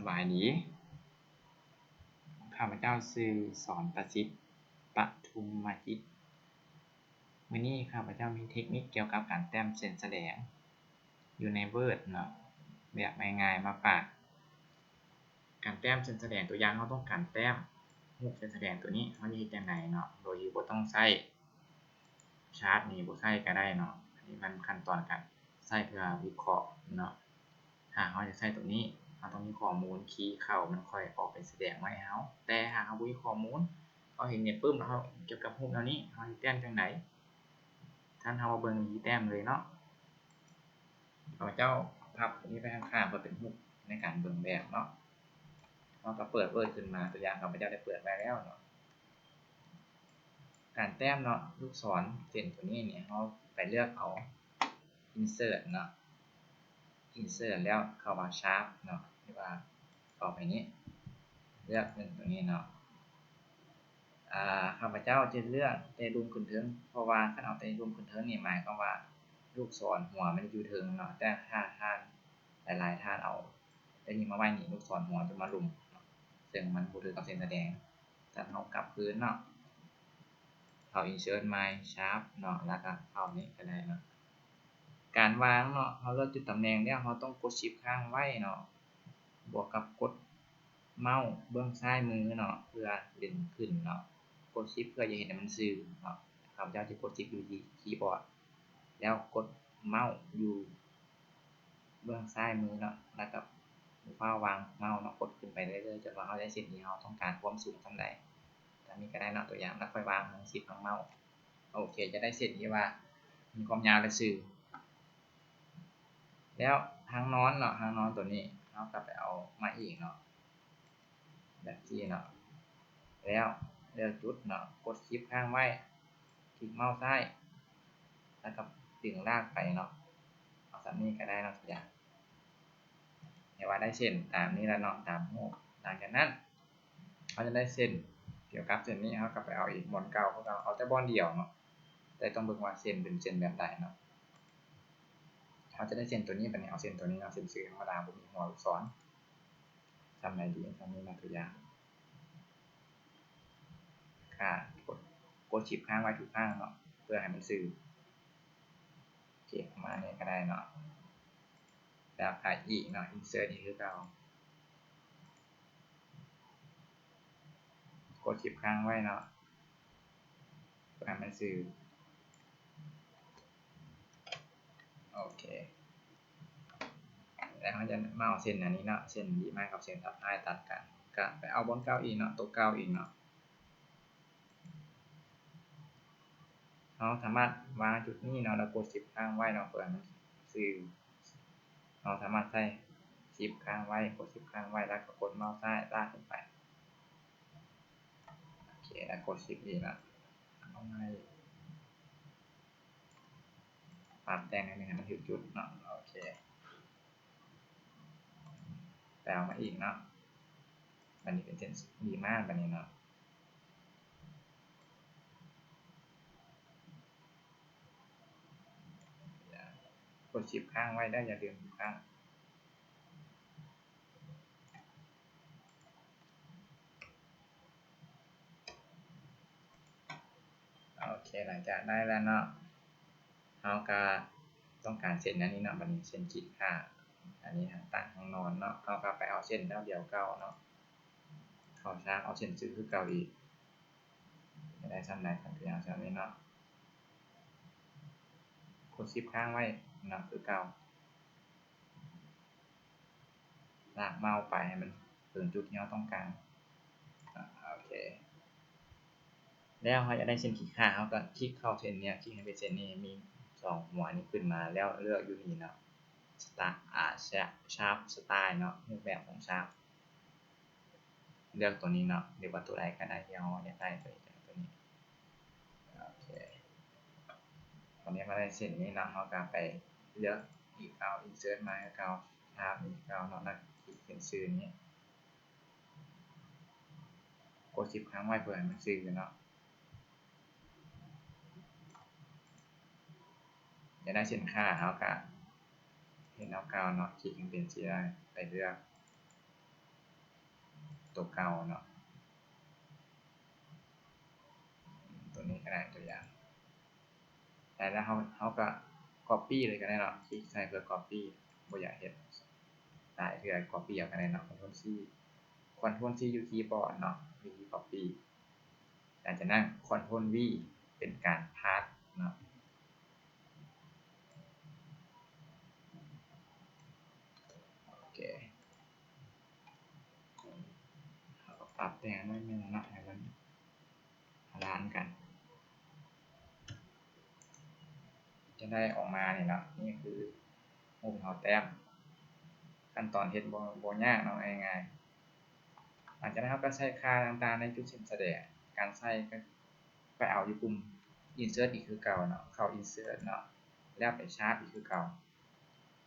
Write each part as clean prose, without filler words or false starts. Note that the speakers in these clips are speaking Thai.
สบายดีข้าพเจ้าชื่อสอนประสิทธิ์ปทุมมาจิตมื้อนี้ข้าพเจ้ามีเทคนิคเกี่ยวกับการแต้มเส้นแสดงอยู่ใน Word เนาะแบบง่ายๆมาฝากการแต้มเส้นแสดงตัวอย่างเราต้องการแต้มรูปเส้นแสดงตัวนี้เราจะเฮ็ดจังไดเนาะโดยที่บ่ต้องใช้ชาร์ตนี่บ่ใช้ก็ได้เนาะอันนี้มันขั้นตอนการใช้เพื่อวิเคราะห์เนาะถ้าเราจะใช้ตัวนี้เราต้องมีข้อมูลคีย์เข้ามันค่อยออกเป็นแสดงมาให้เราแต่ถ้าเราบ่มีข้อมูลเราเห็นเนี่ยปึ้มแล้วเราเกี่ยวกับรูปแนวนี้เราสิแต้มจังไดท่านเรามาเบิ่งวิธีแต้มเลยเนาะข้าพเจ้าพับอันนี้ไปข้างๆเพื่อเป็นรูปในการเบิ่งแบบเนาะเราก็เปิด Word ขึ้นมาตัวอย่างข้าพเจ้าได้เปิดไว้แล้วเนาะการแต้มเนาะลูกศรเส้นตัวนี้เนี่ยเราไปเลือกเอา insert เนาะ insert แล้วเข้ามา sharp เนาะหรือว่าเข้าไปนี้เลือกเป็นตัวนี้เนาะข้าพเจ้าจะเลือกแต่รูมขึ้นเทิงเพราะว่าคันเอาแต่รูมขึ้นเทิงนี่หมายความว่าลูกศรหัวมันอยู่เทิงเนาะแต่ถ้าท่านหลายๆท่านเอาแต่นี่มาไว้นี่ลูกศรหัวจะมาลุมซึ่งมันบ่ถือกับเส้นแสดงถ้าเฮากลับคืนเนาะเข้า insert my sharp เนาะแล้วก็เข้านี้ก็ได้เนาะการวางเนาะเราเลือกจุดตำแหน่งแล้วเราต้องกด shift ค้างไว้เนาะบวกกับกดเมาส์เบื้องซ้ายมือเนาะเพื่อดึงขึ้นเนาะกด shift เพื่อจะเห็นมันซื่อเนาะข้าพเจ้าจะกด shift อยู่ที่คีย์บอร์ดแล้วกดเมาส์อยู่เบื้องซ้ายมือเนาะแล้วก็ฟ้าวางเมาส์เนาะกดขึ้นไปเรื่อยๆจนว่าเราได้เส้นที่เราต้องการความสูงเท่าใดตามนี้ก็ได้เนาะตัวอย่างแล้วค่อยวางshift ของเมาส์โอเคจะได้เส้นที่ว่ามีความยาวและซื่อแล้วหางนอนเนาะหางนอนตัวนี้เราก็ไปเอามาอีกเนาะแบบที่เนาะแล้วเลือกจุดเนาะกดชิปข้างไว้คลิกเมาส์ซ้ายแล้วก็ดึงลากไปเนาะเอาแบบนี้ก็ได้เนาะทุกอย่างเห็นว่าได้เส้นตามนี้แล้วเนาะตามรูปหลังจากนั้นเขาจะได้เส้นเกี่ยวกับเส้นนี้เขาก็ไปเอาอีกบอลเก่าเขาก็เอาแต่บอลเดียวเนาะแต่ต้องเบิ่งว่าเส้นเป็นเส้นแบบใดเนาะเขาจะได้เส้นตัวนี้บัดนี้เอาเส้นตัวนี้เนาะเส้นสีธรรมดาบ่มีหัวลูกศรทำไงดีทำนี้มาตัวอย่างกดชิปข้างไว้ทุกข้างเนาะเพื่อให้มันซื่อเก็บมาเนี่ยก็ได้เนาะแล้วอีกเนาะ insert นี่คือเก่ากดชิปข้างไว้เนาะเพื่อให้มันซื่อโอเคแล้วเขาจะมาเอาเส้นอันนี้เนาะเส้นดีมากกับเส้นตัดตัดกันก็ไปเอาบนเก้าอีกเนาะตัวเก้าอีกเนาะเราสามารถวางจุดนี้เนาะแล้วกดชิปข้างไว้เนาะเพื่อมันซื่อเราสามารถใช้ชิปข้างไว้กดชิปข้างไว้แล้วก็กดเมาส์ซ้ายลากขึ้นไปโอเคแล้วกดชิปอีกนะเอาไว้ปรับแต่งให้มันถึงจุดเนาะโอเคแต่เอามาอีกเนาะอันนี้เป็นเส้นดีมากอันนี้เนาะกดชิปข้างไว้ได้อย่าลืมทุกครั้งโอเคหลังจากได้แล้วเนาะเราก็ต้องการเส้นอันนี้เนาะบัดนี้เส้นขีดค่าอันนี้ทางตั้งทางนอนเนาะเราก็ไปเอาเส้นแล้วเดียวเก่าเนาะเข้าช้างเอาเส้นซื้อคือเก่าอีกจะได้ซ้ำไหนกันตัวอย่างซ้ำนี้เนาะกดชิปข้างไว้เนาะคือเก่าลากเมาส์ไปให้มันถึงจุดที่เราต้องการโอเคแล้วเขาจะได้เส้นขีดค่าเขาก็คลิกเข้าเส้นนี้คลิกให้เป็นเส้นนี้มี2หัวนี้ขึ้นมาแล้วเลือกอยู่นี่เนาะสตาร์ชาร์ปสไตล์เนาะรูปแบบของชาร์ปเลือกตัวนี้เนาะหรือว่าตัวใดก็ได้ที่เราอยากได้ตัวนี้โอเคตอนนี้มาได้เส้นนี้เนาะเราก็ไปเลือกอีกเอา insert มาเก่าชาร์ปอีกเก่าเนาะแล้วคลิกเป็นชื่อนี้กด10ครั้งไว้เพื่อให้มันซื่อเนาะจะได้สินค้าเขาก็เห็นเอาเก่าเนาะคลิกเป็นสีได้ไปเลือก ตัวเก่าเนาะตัวนี้ก็ได้ตัวอย่างแต่แล้วเขาก็ copy เลยก็ได้เนาะคลิกใส่เพื่อ copy บ่อยากเฮ็ดได้เพื่อ copy เอาก็ได้เนาะ Ctrl C อยู่คีย์บอร์ดเนาะวิธี copy หลังจากนั้น Ctrl V เป็นการพาสเนาะโอเคเราก็ปรับแต่งหน่อยนึงเนาะให้มันล้านกันจะได้ออกมาเนี่ยเนาะนี่คือมุมเขาแต้มขั้นตอนเฮ็ดบ่ยากเนาะง่ายๆหลังจากนั้นเราก็ใช้ค่าต่างๆในจุดสิ้นแสดงการใส่ก็ไปเอาอยู่ปุ่ม insert อีกคือเก่าเนาะเข้า insert เนาะแล้วไปชาร์ปอีกคือเก่า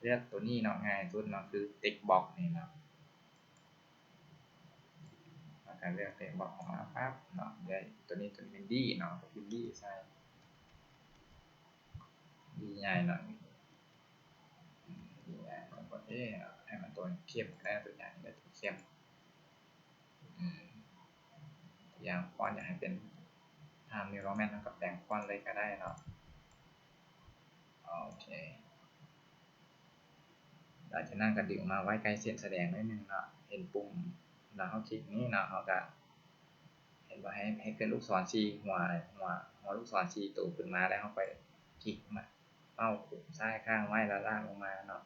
เลือกตัวนี้เนาะง่ายสุดเนาะคือ text box นี่เนาะแล้วก็เลือก text box ออกมาปั๊บเนาะได้ตัวนี้เป็น D เนาะพิมพ์ D ใส่ D ใหญ่หน่อยD ใหญ่แล้วก็ให้มันตัวเข้มได้ตัวใหญ่ได้ตัวเข้มอย่างฟอนต์อยากให้เป็นTimes New Roman แล้วก็แต่งฟอนต์เลยก็ได้เนาะโอเคเราจะนั่งกระดิ่งมาไว้ใกล้เส้นแสดงนิดนึงเนาะเห็นปุ่มแล้วเขาคลิกนี้เนาะเขาก็เห็นว่าให้เกิดลูกศรสีหัวลูกศรสีตัวขึ้นมาแล้วเขาไปคลิกมาเป้าปุ่มซ้ายข้างไว้แล้วลากลงมาเนาะ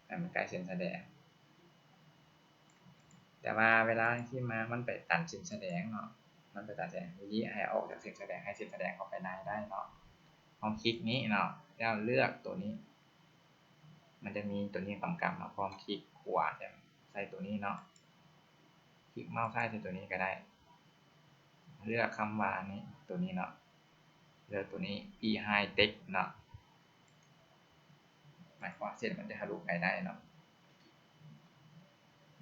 ให้มันใกล้เส้นแสดงแต่ว่าเวลาที่มันไปตัดเส้นแสดงเนาะมันไปตัดแสงวิธีให้ออกจากเส้นแสดงให้เส้นแสดงเข้าไปในได้เนาะลองคลิกนี้เนาะแล้วเลือกตัวนี้มันจะมีตัวนี้กำกับเนาะพร้อมคลิกขวาจะใส่ตัวนี้เนาะคลิกเมาส์ซ้ายใส่ตัวนี้ก็ได้เลือกคำว่านี้ตัวนี้เนาะเลือกตัวนี้ behind text เนาะหมายความเส้นมันจะทะลุไปได้เนาะ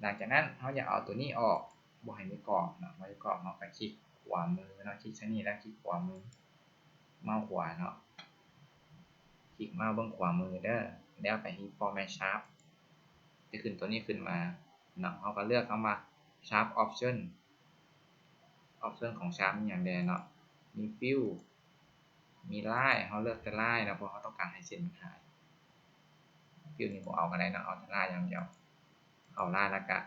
หลังจากนั้นเขาอยากเอาตัวนี้ออกบ่ให้มีกรอบเนาะบ่ให้กรอบเนาะก็คลิกขวามือเนาะคลิกชนี้แล้วคลิกขวามือเมาส์ขวาเนาะคลิกเมาส์เบื้องขวามือเด้อแล้วไปที่ format sharp จะขึ้นตัวนี้ขึ้นมาเนาะเขาก็เลือกคำว่า sharp option ของ sharp มีอย่างใดเนาะมี fill มีลายเขาเลือกแต่ลายนะเพราะเขาต้องการให้เส้นมันหาย fill นี่ผมเอากันได้เนาะเอาแต่ลายอย่างเดียวเอาลายแล้วก็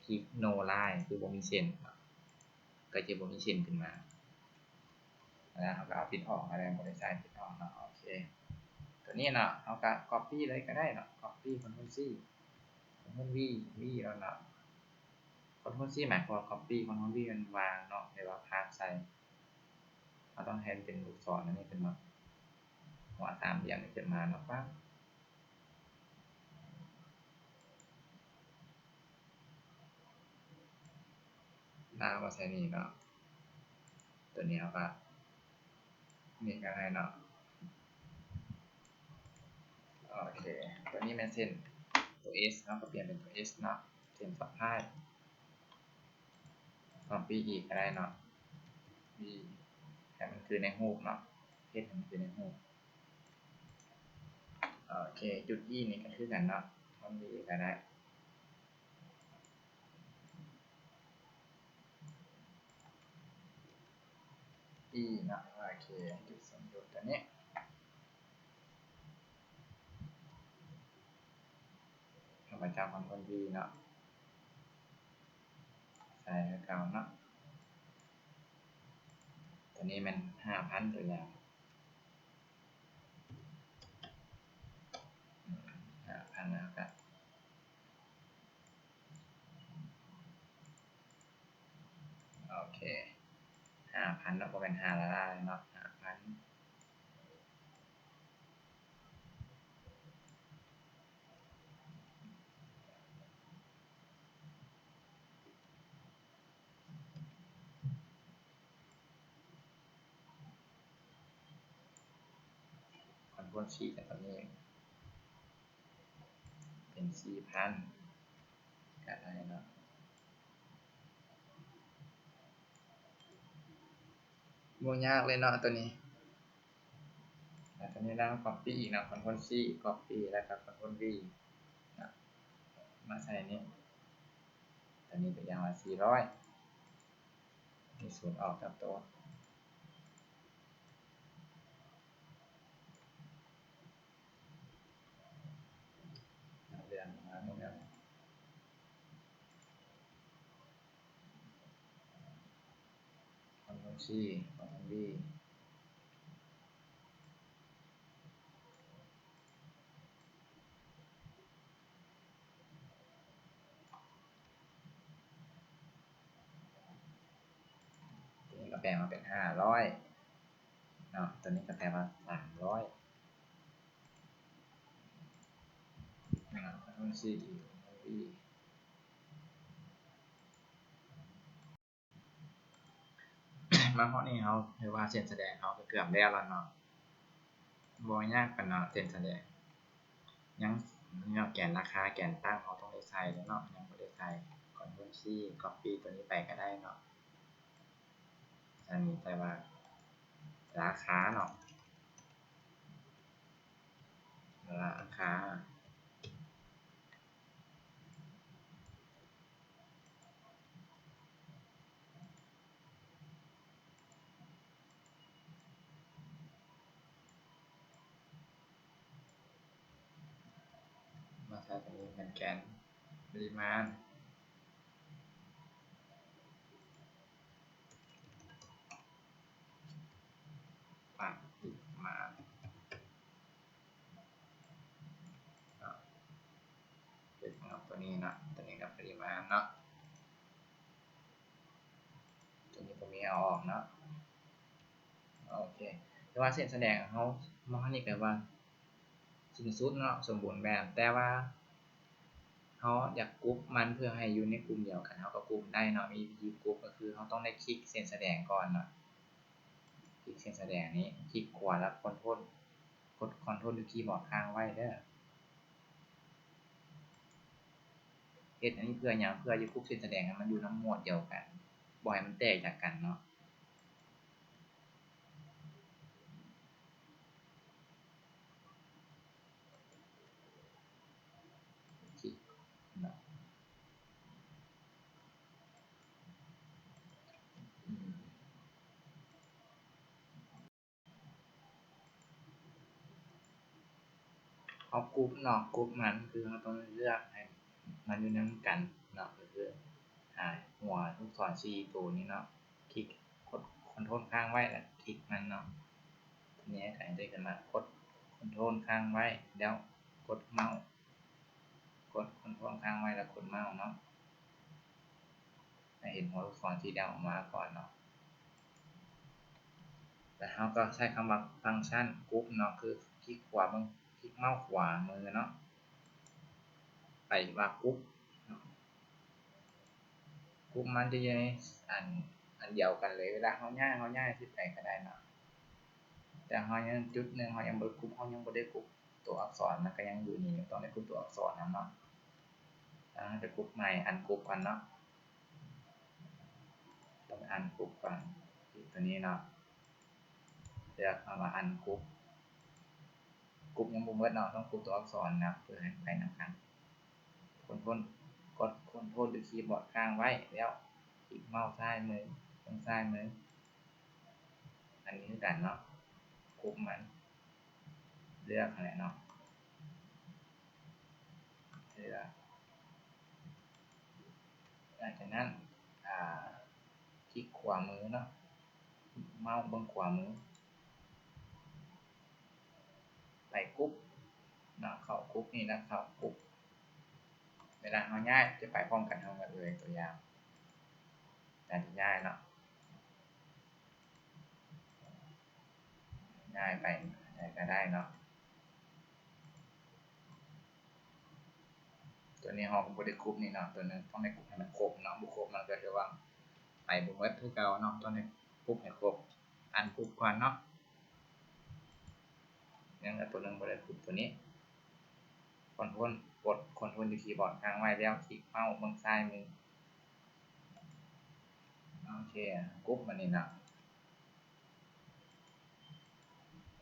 คลิก no line คือบ่มีเส้นก็จะบ่มีเส้นขึ้นมาแล้วเขาก็เอาปิดออกอะไรบ่ได้ใช้ปิดออกเนาะโอเคตัวนี้เนาะเขาก็ copy เลยก็ได้เนาะ copy Ctrl C Ctrl V แล้วเนาะ Ctrl C หมายความ copy Ctrl V มันวางเนาะหรือว่าพาสใส่เราต้องแทนเป็นลูกศรอันนี้เป็นมาหัวสามเหลี่ยมนี่ขึ้นมาเนาะปั๊บลากมาใส่นี่เนาะตัวนี้เขาก็นี่ก็ได้เนาะโอเคตัวนี้เป็นเส้นตัว S เนาะก็เปลี่ยนเป็นตัว S เนาะเส้นสับท้ายcopy อีกก็ได้เนาะ V ให้มันคือในรูปเนาะเฮ็ดให้มันคือในรูปโอเคจุด E นี่ก็คือกันเนาะทำ V ก็ได้E เนาะโอเคจุดสมดุลตัวนี้ข้าพเจ้าของคน V เนาะใส่เก่าเนาะตัวนี้มัน 5,000 ตัวอย่าง 5,000 นะครับโอเค 5,000 แล้วก็เป็น5ละลายเนาะ 5,000Ctrl C แต่ตัวนี้เป็น 4,000 ก็ได้เนาะบ่ยากเลยเนาะตัวนี้ตัวนี้แล้ว copy อีกเนาะ Ctrl C copy แล้วก็ Ctrl V นะมาใส่นี่ ตัวนี้เป็นอย่างละ400มีศูนย์ออกจากตัวเดือนมาเงินคอนโทรลซีคอนโทรลวีตัวนี้ก็แปลมาเป็น500เนาะตัวนี้ก็แปลมา300คอนโทรลซีคอนโทรลวีมาเพราะนี่เขาเรียกว่าเส้นแสดงเขาก็เกือบแล้วเนาะบ่ยากปานเนาะเส้นแสดงยังแกนราคาแกนตั้งเขาต้องได้ใส่แล้วเนาะยังบ่ได้ใส่คอนโทรลซีก๊อปปี้ตัวนี้ไปก็ได้เนาะอันนี้แต่ว่าราคาเนาะราคามาใส่ตัวนี้เป็นแกนปริมาณปริมาณเป็นตัวนี้เนาะตัวนี้กับปริมาณเนาะตัวนี้ผมมีเอาออกเนาะโอเคแต่ว่าเส้นแสดงเขามองนี่แปลว่าสิ้นสุดเนาะสมบูรณ์แบบแต่ว่าเขาอยากกรุ๊ปมันเพื่อให้อยู่ในกลุ่มเดียวกันเขาก็กรุ๊ปได้เนาะมีวิธีกรุ๊ปก็คือเขาต้องได้คลิกเส้นแสดงก่อนเนาะคลิกเส้นแสดงนี้คลิกขวาแล้วคอนโทรลกดคอนโทรลด้วยคีย์บอร์ดค้างไว้เด้อเฮ็ดอันนี้เพื่อหยังเพื่อจะกรุ๊ปเส้นแสดงให้มันอยู่ในหมวดเดียวกันบ่ให้มันแตกจากกันเนาะคลิกเนาะเอากรุ๊ปเนาะกรุ๊ปมันคือเราต้องเลือกให้มันอยู่นำกันเนาะก็คือหัวลูกศร4ตัวนี้เนาะคลิกกดคอนโทรลค้างไว้แล้วคลิกมันเนาะทีนี้ก็ได้ขึ้นมากดคอนโทรลค้างไว้แล้วกดเมาส์กดคอนโทรลค้างไว้แล้วกดเมาส์เนาะให้เห็นหัวลูกศรสีแดงออกมาก่อนเนาะแล้วเราก็ใช้คำว่าฟังก์ชันกรุ๊ปเนาะคือคลิกขวามือคลิกเมาส์ขวามือเนาะไปว่ากรุ๊ปกรุ๊ปมันจะอยู่ในอันเดียวกันเลยเวลาเขาย้ายที่ไปก็ได้เนาะแต่เขายังจุดหนึ่งเขายังบ่กรุ๊ปเขายังบ่ได้กรุ๊ปตัวอักษรมันก็ยังอยู่นี่ต้องได้กรุ๊ปตัวอักษรนั้นเนาะจะกรุ๊ปใหม่อันกรุ๊ปก่อนเนาะต้องอันกรุ๊ปก่อนตัวนี้เนาะเลือกคำว่าอันกรุ๊ปยังบ่หมดเนาะต้องกรุ๊ปตัวอักษรนะเพื่อให้ไปนำกันคอนโทรลกดคอนโทรลด้วยคีย์บอร์ดค้างไว้แล้วคลิกเมาส์ซ้ายมือตรงซ้ายมืออันนี้คือกันเนาะกรุ๊ปมันเลือกอะไรเนาะเลือกหลังจากนั้นคลิกขวามือเนาะเมาส์บนขวามือไปกรุ๊ปเนาะเข้ากรุ๊ปนี่แล้วเข้ากรุ๊ปเวลาเราย้ายจะไปพร้อมกันทั้งหมดเลยตัวอย่างการย้ายเนาะย้ายไปก็ได้เนาะตัวนี้เราก็บ่ได้กรุ๊ปนี่เนาะตัวนึงต้องได้กรุ๊ปให้มันครบเนาะบ่ครบมันก็จะว่าไปบ่หมดคือเก่าเนาะตัวนี้กรุ๊ปให้ครบอันกรุ๊ปก่อนเนาะยังตัวนึงบ่ได้กรุ๊ปตัวนี้คอนโทรลกดคอนโทรลที่คีย์บอร์ดค้างไว้แล้วคลิกเมาส์บนซ้ายมือโอเคกรุ๊ปมันนี่นะ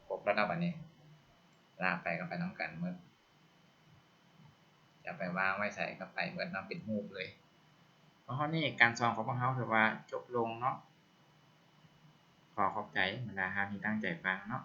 ครบระดับอันนี้ลากไปก็ไปน้ำกันเมื่อจะไปวางไว้ใส่ก็ไปเมื่อนำเป็นรูปเลย เพราะเฮานี่การสอนของพวกเราถือว่าจบลงเนาะขอขอบใจบรรดาท่านที่ตั้งใจฟังเนาะ